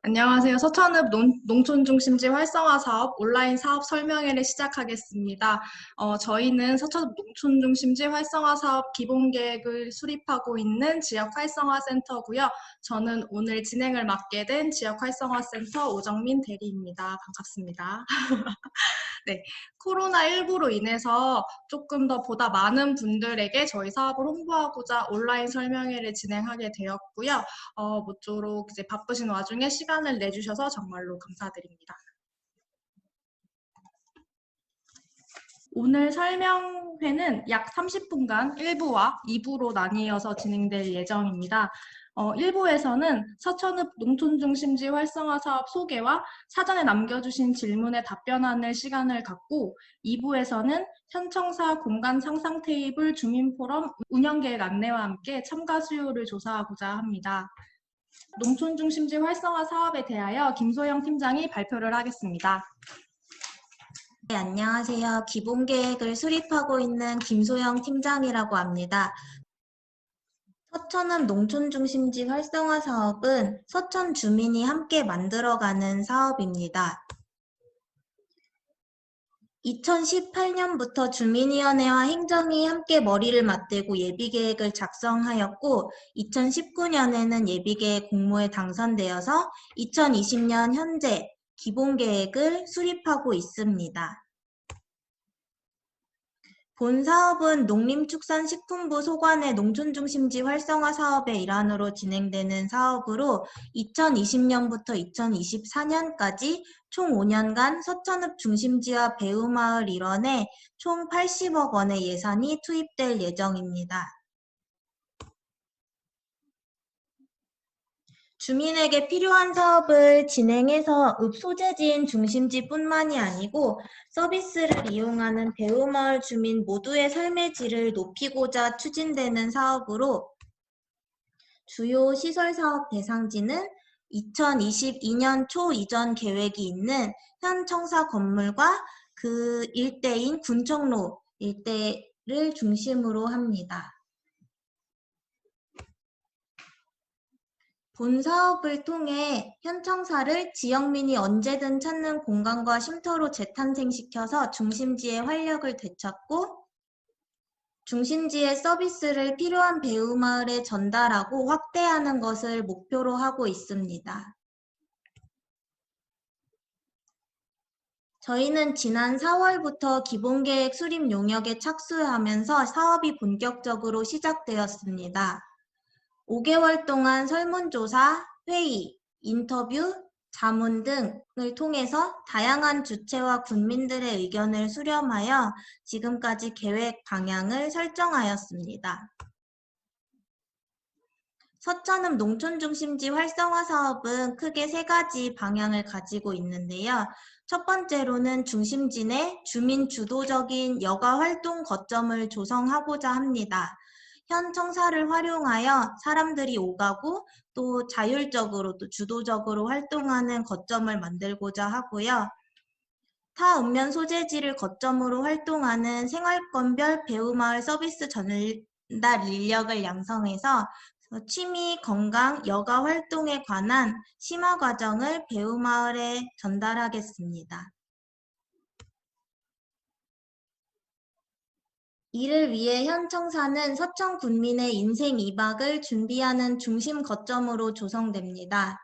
안녕하세요. 서천읍 농촌중심지 활성화 사업 온라인 사업 설명회를 시작하겠습니다. 저희는 서천읍 농촌중심지 활성화 사업 기본 계획을 수립하고 있는 지역 활성화 센터고요. 저는 오늘 진행을 맡게 된 지역 활성화 센터 오정민 대리입니다. 반갑습니다. 네, 코로나19로 인해서 조금 더 보다 많은 분들에게 저희 사업을 홍보하고자 온라인 설명회를 진행하게 되었고요. 모쪼록 이제 바쁘신 와중에 시간을 내주셔서 정말로 감사드립니다. 오늘 설명회는 약 30분간 1부와 2부로 나뉘어서 진행될 예정입니다. 1부에서는 서천읍 농촌중심지 활성화 사업 소개와 사전에 남겨주신 질문에 답변하는 시간을 갖고 2부에서는 현청사 공간 상상 테이블 주민 포럼 운영 계획 안내와 함께 참가 수요를 조사하고자 합니다. 농촌중심지 활성화 사업에 대하여 김소영 팀장이 발표를 하겠습니다. 네, 안녕하세요. 기본 계획을 수립하고 있는 김소영 팀장이라고 합니다. 서천읍 농촌중심지 활성화 사업은 서천 주민이 함께 만들어가는 사업입니다. 2018년부터 주민위원회와 행정이 함께 머리를 맞대고 예비계획을 작성하였고 2019년에는 예비계획 공모에 당선되어서 2020년 현재 기본계획을 수립하고 있습니다. 본 사업은 농림축산식품부 소관의 농촌중심지 활성화 사업의 일환으로 진행되는 사업으로 2020년부터 2024년까지 총 5년간 서천읍 중심지와 배우마을 일원에 총 80억 원의 예산이 투입될 예정입니다. 주민에게 필요한 사업을 진행해서 읍 소재지인 중심지뿐만이 아니고 서비스를 이용하는 배우마을 주민 모두의 삶의 질을 높이고자 추진되는 사업으로 주요 시설사업 대상지는 2022년 초 이전 계획이 있는 현 청사 건물과 그 일대인 군청로 일대를 중심으로 합니다. 본 사업을 통해 현청사를 지역민이 언제든 찾는 공간과 쉼터로 재탄생시켜서 중심지의 활력을 되찾고 중심지의 서비스를 필요한 배우마을에 전달하고 확대하는 것을 목표로 하고 있습니다. 저희는 지난 4월부터 기본계획 수립 용역에 착수하면서 사업이 본격적으로 시작되었습니다. 5개월 동안 설문조사, 회의, 인터뷰, 자문 등을 통해서 다양한 주체와 군민들의 의견을 수렴하여 지금까지 계획 방향을 설정하였습니다. 서천읍 농촌중심지 활성화 사업은 크게 3가지 방향을 가지고 있는데요. 첫 번째로는 중심지 내 주민 주도적인 여가 활동 거점을 조성하고자 합니다. 현 청사를 활용하여 사람들이 오가고 또 자율적으로 또 주도적으로 활동하는 거점을 만들고자 하고요. 타 읍면 소재지를 거점으로 활동하는 생활권별 배우마을 서비스 전달 인력을 양성해서 취미, 건강, 여가 활동에 관한 심화 과정을 배우마을에 전달하겠습니다. 이를 위해 현 청사는 서천 군민의 인생 2박을 준비하는 중심 거점으로 조성됩니다.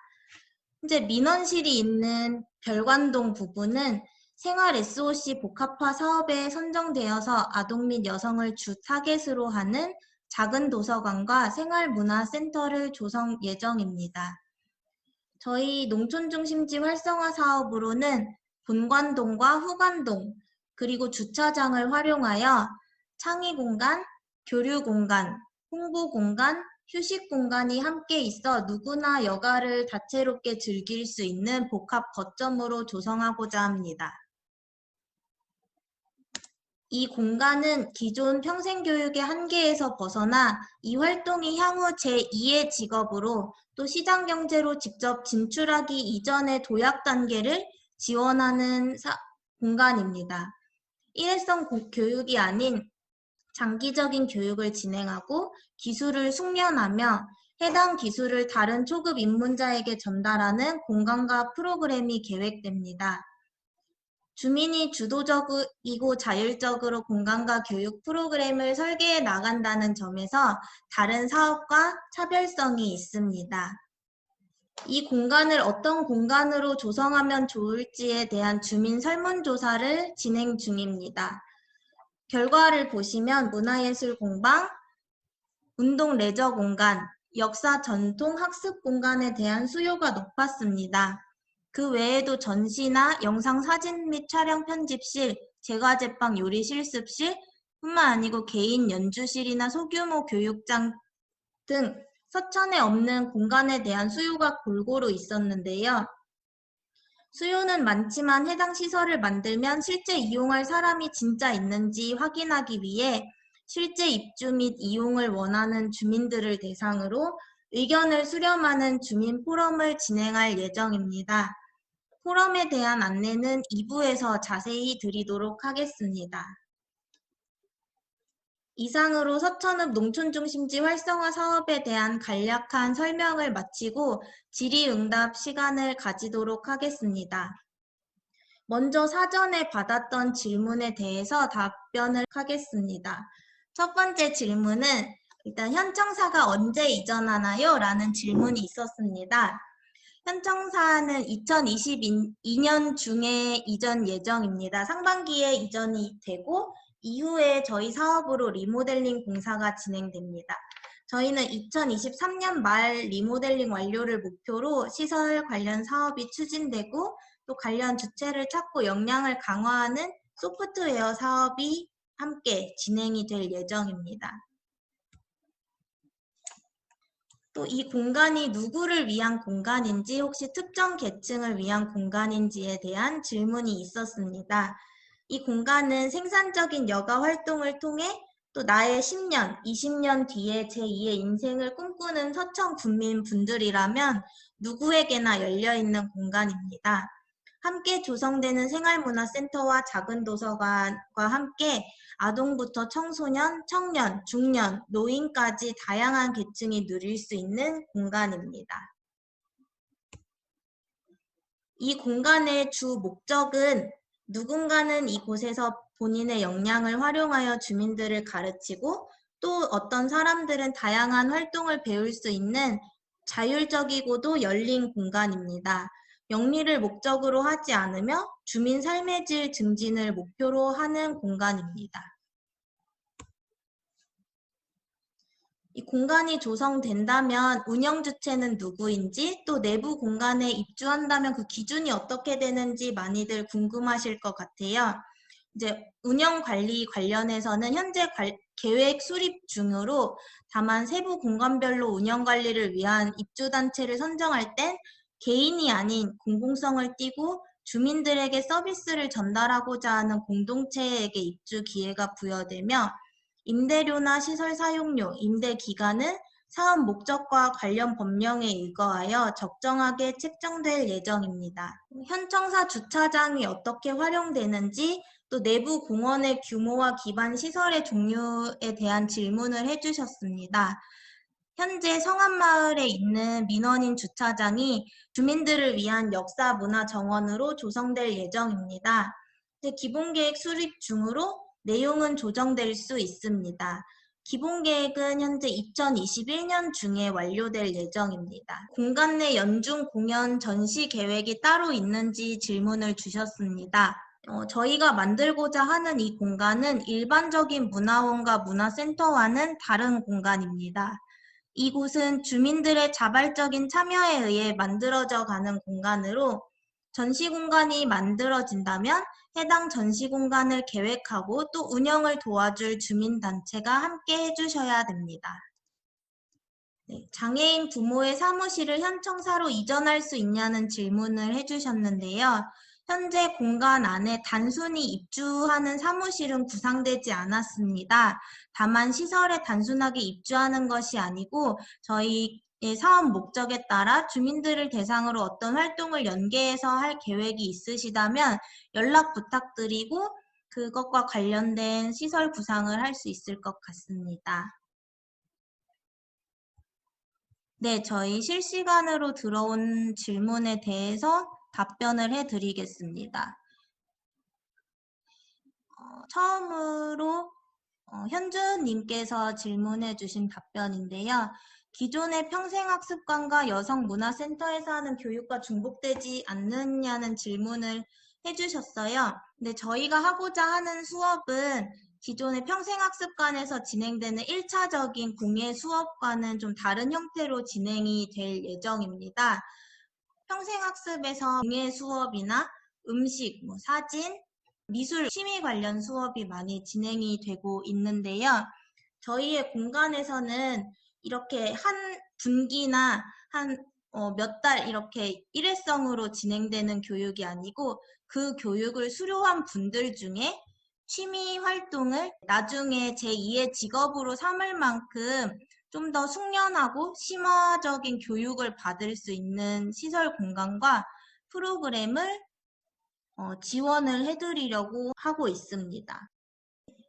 현재 민원실이 있는 별관동 부분은 생활 SOC 복합화 사업에 선정되어서 아동 및 여성을 주 타겟으로 하는 작은 도서관과 생활문화센터를 조성 예정입니다. 저희 농촌중심지 활성화 사업으로는 본관동과 후관동 그리고 주차장을 활용하여 창의 공간, 교류 공간, 홍보 공간, 휴식 공간이 함께 있어 누구나 여가를 다채롭게 즐길 수 있는 복합 거점으로 조성하고자 합니다. 이 공간은 기존 평생교육의 한계에서 벗어나 이 활동이 향후 제2의 직업으로 또 시장경제로 직접 진출하기 이전의 도약 단계를 지원하는 공간입니다. 일회성 교육이 아닌 장기적인 교육을 진행하고 기술을 숙련하며 해당 기술을 다른 초급 입문자에게 전달하는 공간과 프로그램이 계획됩니다. 주민이 주도적이고 자율적으로 공간과 교육 프로그램을 설계해 나간다는 점에서 다른 사업과 차별성이 있습니다. 이 공간을 어떤 공간으로 조성하면 좋을지에 대한 주민 설문조사를 진행 중입니다. 결과를 보시면 문화예술 공방, 운동 레저 공간, 역사 전통 학습 공간에 대한 수요가 높았습니다. 그 외에도 전시나 영상 사진 및 촬영 편집실, 제과제빵 요리 실습실 뿐만 아니고 개인 연주실이나 소규모 교육장 등 서천에 없는 공간에 대한 수요가 골고루 있었는데요. 수요는 많지만 해당 시설을 만들면 실제 이용할 사람이 진짜 있는지 확인하기 위해 실제 입주 및 이용을 원하는 주민들을 대상으로 의견을 수렴하는 주민 포럼을 진행할 예정입니다. 포럼에 대한 안내는 2부에서 자세히 드리도록 하겠습니다. 이상으로 서천읍 농촌중심지 활성화 사업에 대한 간략한 설명을 마치고 질의응답 시간을 가지도록 하겠습니다. 먼저 사전에 받았던 질문에 대해서 답변을 하겠습니다. 첫 번째 질문은 일단 현청사가 언제 이전하나요? 라는 질문이 있었습니다. 현청사는 2022년 중에 이전 예정입니다. 상반기에 이전이 되고 이후에 저희 사업으로 리모델링 공사가 진행됩니다. 저희는 2023년 말 리모델링 완료를 목표로 시설 관련 사업이 추진되고 또 관련 주체를 찾고 역량을 강화하는 소프트웨어 사업이 함께 진행이 될 예정입니다. 또 이 공간이 누구를 위한 공간인지 혹시 특정 계층을 위한 공간인지에 대한 질문이 있었습니다. 이 공간은 생산적인 여가 활동을 통해 또 나의 10년, 20년 뒤에 제2의 인생을 꿈꾸는 서천 군민분들이라면 누구에게나 열려있는 공간입니다. 함께 조성되는 생활문화센터와 작은 도서관과 함께 아동부터 청소년, 청년, 중년, 노인까지 다양한 계층이 누릴 수 있는 공간입니다. 이 공간의 주 목적은 누군가는 이곳에서 본인의 역량을 활용하여 주민들을 가르치고 또 어떤 사람들은 다양한 활동을 배울 수 있는 자율적이고도 열린 공간입니다. 영리를 목적으로 하지 않으며 주민 삶의 질 증진을 목표로 하는 공간입니다. 이 공간이 조성된다면 운영 주체는 누구인지 또 내부 공간에 입주한다면 그 기준이 어떻게 되는지 많이들 궁금하실 것 같아요. 이제 운영 관리 관련해서는 현재 계획 수립 중으로 다만 세부 공간별로 운영 관리를 위한 입주 단체를 선정할 땐 개인이 아닌 공공성을 띠고 주민들에게 서비스를 전달하고자 하는 공동체에게 입주 기회가 부여되며 임대료나 시설 사용료, 임대 기간은 사업 목적과 관련 법령에 의거하여 적정하게 책정될 예정입니다. 현청사 주차장이 어떻게 활용되는지 또 내부 공원의 규모와 기반 시설의 종류에 대한 질문을 해주셨습니다. 현재 성안마을에 있는 민원인 주차장이 주민들을 위한 역사 문화 정원으로 조성될 예정입니다. 기본계획 수립 중으로 내용은 조정될 수 있습니다. 기본계획은 현재 2021년 중에 완료될 예정입니다. 공간 내 연중 공연 전시 계획이 따로 있는지 질문을 주셨습니다. 저희가 만들고자 하는 이 공간은 일반적인 문화원과 문화센터와는 다른 공간입니다. 이곳은 주민들의 자발적인 참여에 의해 만들어져 가는 공간으로 전시 공간이 만들어진다면 해당 전시 공간을 계획하고 또 운영을 도와줄 주민단체가 함께 해주셔야 됩니다. 네, 장애인 부모의 사무실을 현청사로 이전할 수 있냐는 질문을 해주셨는데요. 현재 공간 안에 단순히 입주하는 사무실은 구상되지 않았습니다. 다만 시설에 단순하게 입주하는 것이 아니고 저희 사업 목적에 따라 주민들을 대상으로 어떤 활동을 연계해서 할 계획이 있으시다면 연락 부탁드리고 그것과 관련된 시설 구상을 할 수 있을 것 같습니다. 네, 저희 실시간으로 들어온 질문에 대해서 답변을 해드리겠습니다. 처음으로 현주님께서 질문해 주신 답변인데요. 기존의 평생학습관과 여성문화센터에서 하는 교육과 중복되지 않느냐는 질문을 해주셨어요. 근데 저희가 하고자 하는 수업은 기존의 평생학습관에서 진행되는 1차적인 공예 수업과는 좀 다른 형태로 진행이 될 예정입니다. 평생학습에서 공예 수업이나 음식, 사진, 미술, 취미 관련 수업이 많이 진행이 되고 있는데요. 저희의 공간에서는 이렇게 한 분기나 한 몇 달 이렇게 일회성으로 진행되는 교육이 아니고 그 교육을 수료한 분들 중에 취미 활동을 나중에 제2의 직업으로 삼을 만큼 좀 더 숙련하고 심화적인 교육을 받을 수 있는 시설 공간과 프로그램을 지원을 해드리려고 하고 있습니다.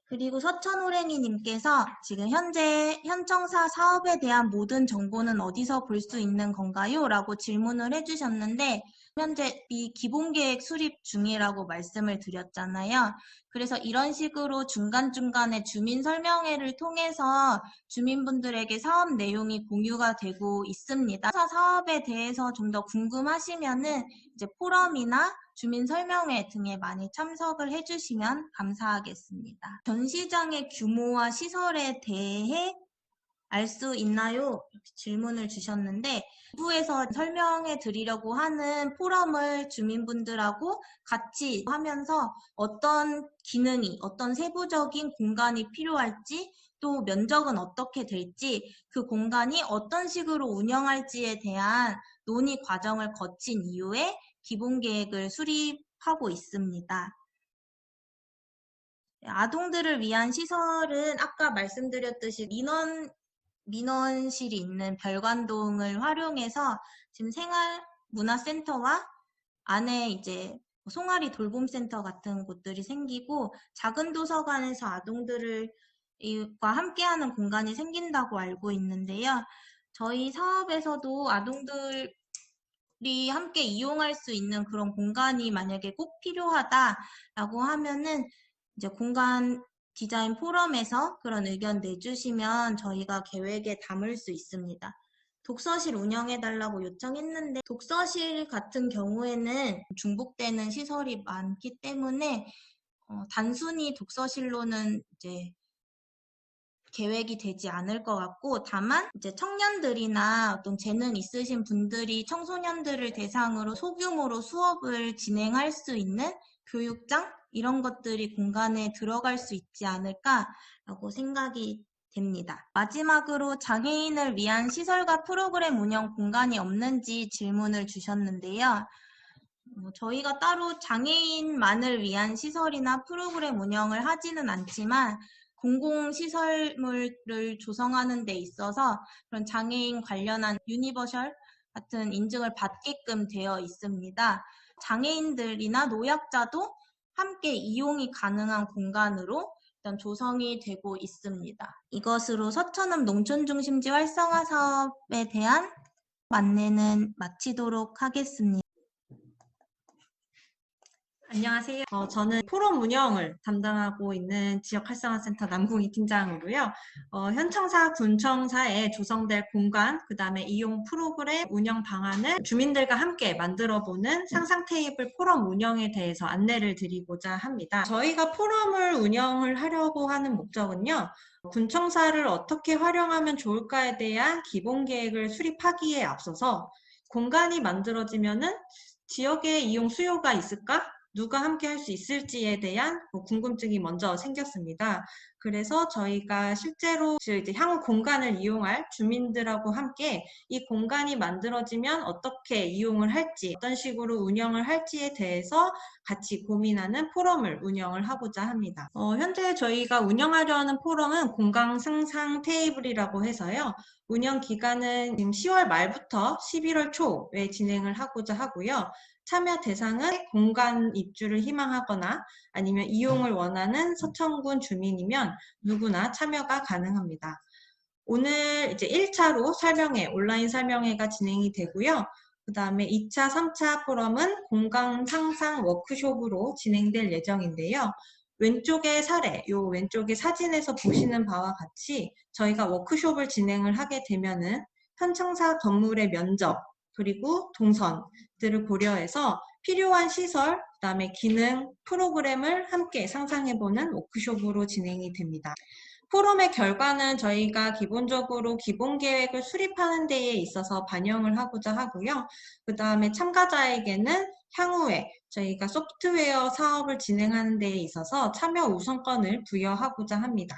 그리고 서천호랭이님께서 지금 현재 현청사 사업에 대한 모든 정보는 어디서 볼 수 있는 건가요? 라고 질문을 해주셨는데 현재 이 기본계획 수립 중이라고 말씀을 드렸잖아요. 그래서 이런 식으로 중간중간에 주민 설명회를 통해서 주민분들에게 사업 내용이 공유가 되고 있습니다. 사업에 대해서 좀 더 궁금하시면은 이제 포럼이나 주민 설명회 등에 많이 참석을 해주시면 감사하겠습니다. 전시장의 규모와 시설에 대해 알 수 있나요? 이렇게 질문을 주셨는데 2부에서 설명해 드리려고 하는 포럼을 주민분들하고 같이 하면서 어떤 기능이, 어떤 세부적인 공간이 필요할지 또 면적은 어떻게 될지 그 공간이 어떤 식으로 운영할지에 대한 논의 과정을 거친 이후에 기본 계획을 수립하고 있습니다. 아동들을 위한 시설은 아까 말씀드렸듯이 민원실이 있는 별관동을 활용해서 지금 생활문화센터와 안에 이제 송아리 돌봄센터 같은 곳들이 생기고 작은 도서관에서 아동들과 함께하는 공간이 생긴다고 알고 있는데요. 저희 사업에서도 아동들이 함께 이용할 수 있는 그런 공간이 만약에 꼭 필요하다라고 하면은 이제 공간 디자인 포럼에서 그런 의견 내주시면 저희가 계획에 담을 수 있습니다. 독서실 운영해달라고 요청했는데 독서실 같은 경우에는 중복되는 시설이 많기 때문에 단순히 독서실로는 이제 계획이 되지 않을 것 같고 다만 이제 청년들이나 어떤 재능 있으신 분들이 청소년들을 대상으로 소규모로 수업을 진행할 수 있는 교육장 이런 것들이 공간에 들어갈 수 있지 않을까라고 생각이 됩니다. 마지막으로 장애인을 위한 시설과 프로그램 운영 공간이 없는지 질문을 주셨는데요. 저희가 따로 장애인만을 위한 시설이나 프로그램 운영을 하지는 않지만 공공시설물을 조성하는 데 있어서 그런 장애인 관련한 유니버셜 같은 인증을 받게끔 되어 있습니다. 장애인들이나 노약자도 함께 이용이 가능한 공간으로 일단 조성이 되고 있습니다. 이것으로 서천읍 농촌중심지 활성화 사업에 대한 안내는 마치도록 하겠습니다. 안녕하세요. 저는 포럼 운영을 담당하고 있는 지역활성화센터 남궁이 팀장으로요. 현청사, 군청사에 조성될 공간, 그 다음에 이용 프로그램 운영 방안을 주민들과 함께 만들어보는 상상 테이블 포럼 운영에 대해서 안내를 드리고자 합니다. 저희가 포럼을 운영을 하려고 하는 목적은요. 군청사를 어떻게 활용하면 좋을까에 대한 기본 계획을 수립하기에 앞서서 공간이 만들어지면은 지역에 이용 수요가 있을까? 누가 함께 할 수 있을지에 대한 궁금증이 먼저 생겼습니다. 그래서 저희가 실제로 이제 향후 공간을 이용할 주민들하고 함께 이 공간이 만들어지면 어떻게 이용을 할지, 어떤 식으로 운영을 할지에 대해서 같이 고민하는 포럼을 운영을 하고자 합니다. 현재 저희가 운영하려는 포럼은 공간 상상 테이블이라고 해서요. 운영 기간은 지금 10월 말부터 11월 초에 진행을 하고자 하고요. 참여 대상은 공간 입주를 희망하거나 아니면 이용을 원하는 서천군 주민이면 누구나 참여가 가능합니다. 오늘 이제 1차로 온라인 설명회가 진행이 되고요. 그 다음에 2차, 3차 포럼은 공간 상상 워크숍으로 진행될 예정인데요. 왼쪽의 사진에서 보시는 바와 같이 저희가 워크숍을 진행을 하게 되면은 현청사 건물의 면적, 그리고 동선들을 고려해서 필요한 시설, 그다음에 기능, 프로그램을 함께 상상해보는 워크숍으로 진행이 됩니다. 포럼의 결과는 저희가 기본적으로 기본 계획을 수립하는 데에 있어서 반영을 하고자 하고요. 그 다음에 참가자에게는 향후에 저희가 소프트웨어 사업을 진행하는 데에 있어서 참여 우선권을 부여하고자 합니다.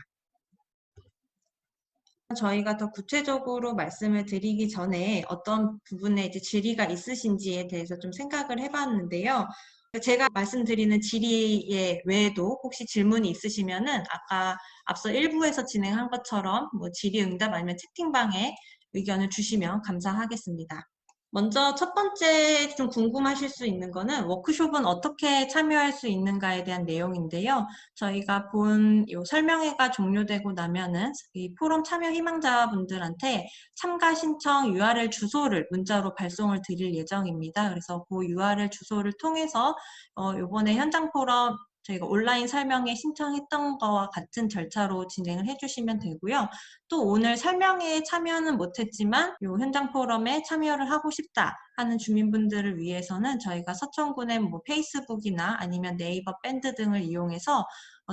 저희가 더 구체적으로 말씀을 드리기 전에 어떤 부분에 이제 질의가 있으신지에 대해서 좀 생각을 해봤는데요. 제가 말씀드리는 질의 외에도 혹시 질문이 있으시면은 아까 앞서 1부에서 진행한 것처럼 질의응답 아니면 채팅방에 의견을 주시면 감사하겠습니다. 먼저 첫 번째 좀 궁금하실 수 있는 거는 워크숍은 어떻게 참여할 수 있는가에 대한 내용인데요. 저희가 본 요 설명회가 종료되고 나면은 이 포럼 참여 희망자분들한테 참가 신청 URL 주소를 문자로 발송을 드릴 예정입니다. 그래서 그 URL 주소를 통해서 요번에 현장 포럼 저희가 온라인 설명회 신청했던 거와 같은 절차로 진행을 해주시면 되고요. 또 오늘 설명회에 참여는 못했지만 요 현장 포럼에 참여를 하고 싶다 하는 주민분들을 위해서는 저희가 서천군의 페이스북이나 아니면 네이버 밴드 등을 이용해서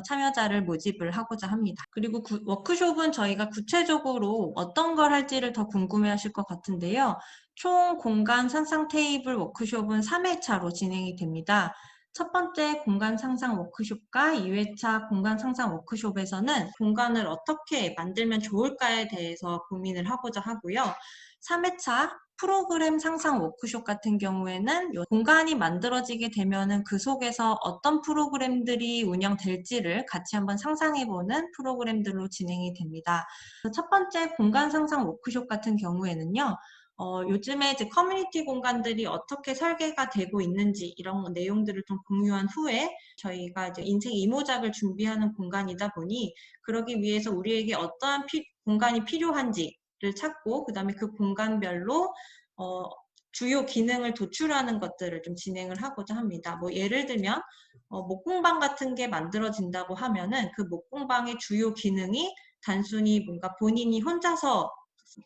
참여자를 모집을 하고자 합니다. 그리고 워크숍은 저희가 구체적으로 어떤 걸 할지를 더 궁금해하실 것 같은데요. 총 공간 상상 테이블 워크숍은 3회차로 진행이 됩니다. 첫 번째 공간 상상 워크숍과 2회차 공간 상상 워크숍에서는 공간을 어떻게 만들면 좋을까에 대해서 고민을 하고자 하고요. 3회차 프로그램 상상 워크숍 같은 경우에는 공간이 만들어지게 되면은 그 속에서 어떤 프로그램들이 운영될지를 같이 한번 상상해보는 프로그램들로 진행이 됩니다. 첫 번째 공간 상상 워크숍 같은 경우에는요. 요즘에 이제 커뮤니티 공간들이 어떻게 설계가 되고 있는지 이런 내용들을 좀 공유한 후에 저희가 이제 인생 이모작을 준비하는 공간이다 보니 그러기 위해서 우리에게 어떠한 공간이 필요한지를 찾고 그다음에 그 공간별로 주요 기능을 도출하는 것들을 좀 진행을 하고자 합니다. 예를 들면 목공방 같은 게 만들어진다고 하면은 그 목공방의 주요 기능이 단순히 뭔가 본인이 혼자서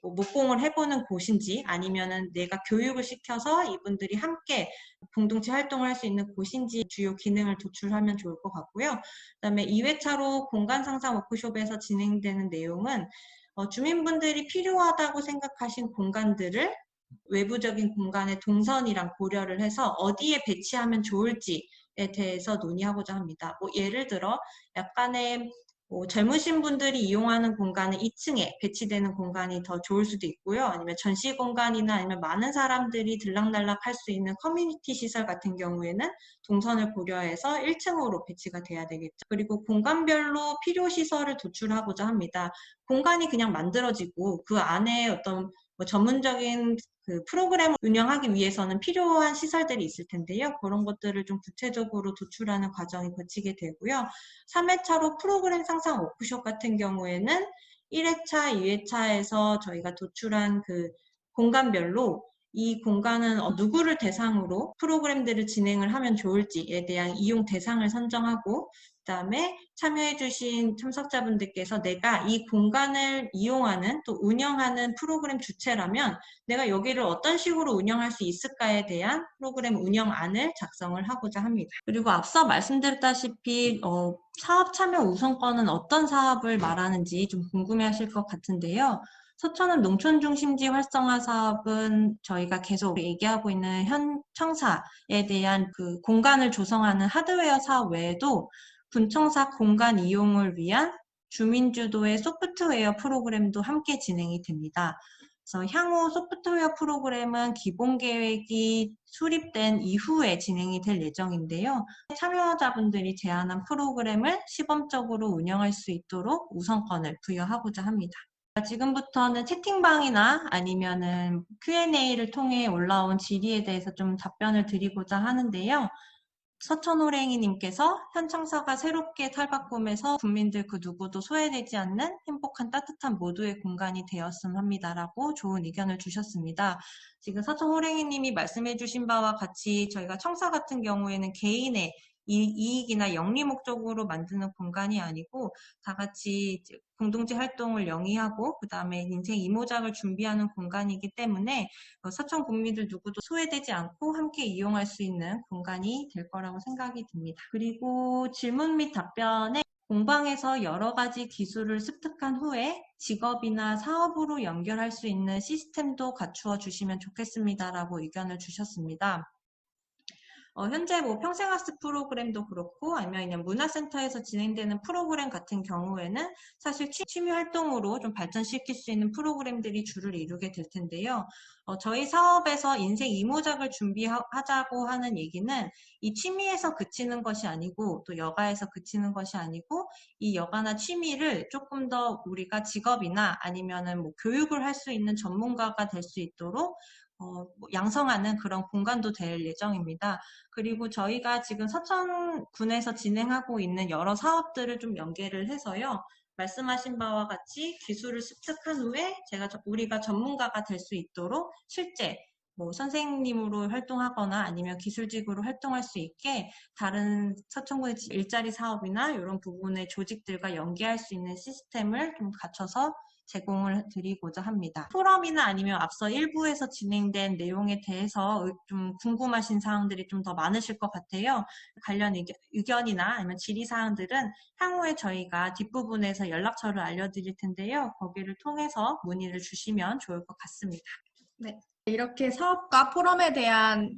목공을 해보는 곳인지 아니면은 내가 교육을 시켜서 이분들이 함께 공동체 활동을 할 수 있는 곳인지 주요 기능을 도출하면 좋을 것 같고요. 그다음에 2회차로 공간 상상 워크숍에서 진행되는 내용은 주민분들이 필요하다고 생각하신 공간들을 외부적인 공간의 동선이랑 고려를 해서 어디에 배치하면 좋을지에 대해서 논의하고자 합니다. 예를 들어 약간의 젊으신 분들이 이용하는 공간은 2층에 배치되는 공간이 더 좋을 수도 있고요. 아니면 전시 공간이나 아니면 많은 사람들이 들락날락 할 수 있는 커뮤니티 시설 같은 경우에는 동선을 고려해서 1층으로 배치가 돼야 되겠죠. 그리고 공간별로 필요 시설을 도출하고자 합니다. 공간이 그냥 만들어지고 그 안에 어떤 전문적인 그 프로그램을 운영하기 위해서는 필요한 시설들이 있을 텐데요. 그런 것들을 좀 구체적으로 도출하는 과정이 거치게 되고요. 3회차로 프로그램 상상 워크숍 같은 경우에는 1회차, 2회차에서 저희가 도출한 그 공간별로 이 공간은 누구를 대상으로 프로그램들을 진행을 하면 좋을지에 대한 이용 대상을 선정하고 그다음에 참여해주신 참석자분들께서 내가 이 공간을 이용하는 또 운영하는 프로그램 주체라면 내가 여기를 어떤 식으로 운영할 수 있을까에 대한 프로그램 운영안을 작성을 하고자 합니다. 그리고 앞서 말씀드렸다시피 사업 참여 우선권은 어떤 사업을 말하는지 좀 궁금해하실 것 같은데요. 서천읍 농촌중심지 활성화 사업은 저희가 계속 얘기하고 있는 현 청사에 대한 그 공간을 조성하는 하드웨어 사업 외에도 군청사 공간 이용을 위한 주민주도의 소프트웨어 프로그램도 함께 진행이 됩니다. 그래서 향후 소프트웨어 프로그램은 기본 계획이 수립된 이후에 진행이 될 예정인데요. 참여자분들이 제안한 프로그램을 시범적으로 운영할 수 있도록 우선권을 부여하고자 합니다. 지금부터는 채팅방이나 아니면은 Q&A를 통해 올라온 질의에 대해서 좀 답변을 드리고자 하는데요. 서천호랭이님께서 현청사가 새롭게 탈바꿈해서 국민들 그 누구도 소외되지 않는 행복한 따뜻한 모두의 공간이 되었음 합니다라고 좋은 의견을 주셨습니다. 지금 서천호랭이님이 말씀해주신 바와 같이 저희가 청사 같은 경우에는 개인의 이익이나 영리 목적으로 만드는 공간이 아니고 다 같이 공동체 활동을 영위하고 그 다음에 인생 이모작을 준비하는 공간이기 때문에 서천 국민들 누구도 소외되지 않고 함께 이용할 수 있는 공간이 될 거라고 생각이 듭니다. 그리고 질문 및 답변에 공방에서 여러 가지 기술을 습득한 후에 직업이나 사업으로 연결할 수 있는 시스템도 갖추어 주시면 좋겠습니다라고 의견을 주셨습니다. 현재 뭐 평생학습 프로그램도 그렇고 아니면 그냥 문화센터에서 진행되는 프로그램 같은 경우에는 사실 취미 활동으로 좀 발전시킬 수 있는 프로그램들이 주를 이루게 될 텐데요. 저희 사업에서 인생 이모작을 준비하자고 하는 얘기는 이 취미에서 그치는 것이 아니고 또 여가에서 그치는 것이 아니고 이 여가나 취미를 조금 더 우리가 직업이나 아니면은 뭐 교육을 할 수 있는 전문가가 될 수 있도록 양성하는 그런 공간도 될 예정입니다. 그리고 저희가 지금 서천군에서 진행하고 있는 여러 사업들을 좀 연계를 해서요. 말씀하신 바와 같이 기술을 습득한 후에 우리가 전문가가 될 수 있도록 실제 뭐 선생님으로 활동하거나 아니면 기술직으로 활동할 수 있게 다른 서천군의 일자리 사업이나 이런 부분의 조직들과 연계할 수 있는 시스템을 좀 갖춰서 제공을 드리고자 합니다. 포럼이나 아니면 앞서 일부에서 진행된 내용에 대해서 좀 궁금하신 사항들이 좀 더 많으실 것 같아요. 관련 의견이나 아니면 질의사항들은 향후에 저희가 뒷부분에서 연락처를 알려드릴 텐데요. 거기를 통해서 문의를 주시면 좋을 것 같습니다. 네, 이렇게 사업과 포럼에 대한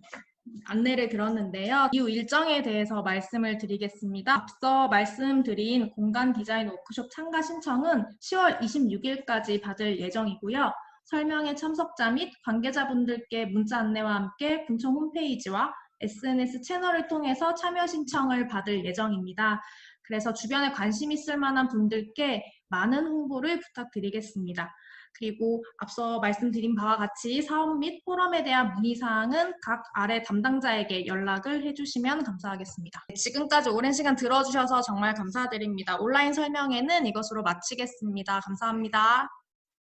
안내를 들었는데요. 이후 일정에 대해서 말씀을 드리겠습니다. 앞서 말씀드린 공간 디자인 워크숍 참가 신청은 10월 26일까지 받을 예정이고요. 설명회 참석자 및 관계자분들께 문자 안내와 함께 군청 홈페이지와 SNS 채널을 통해서 참여 신청을 받을 예정입니다. 그래서 주변에 관심 있을 만한 분들께 많은 홍보를 부탁드리겠습니다. 그리고 앞서 말씀드린 바와 같이 사업 및 포럼에 대한 문의사항은 각 아래 담당자에게 연락을 해주시면 감사하겠습니다. 지금까지 오랜 시간 들어주셔서 정말 감사드립니다. 온라인 설명회는 이것으로 마치겠습니다. 감사합니다.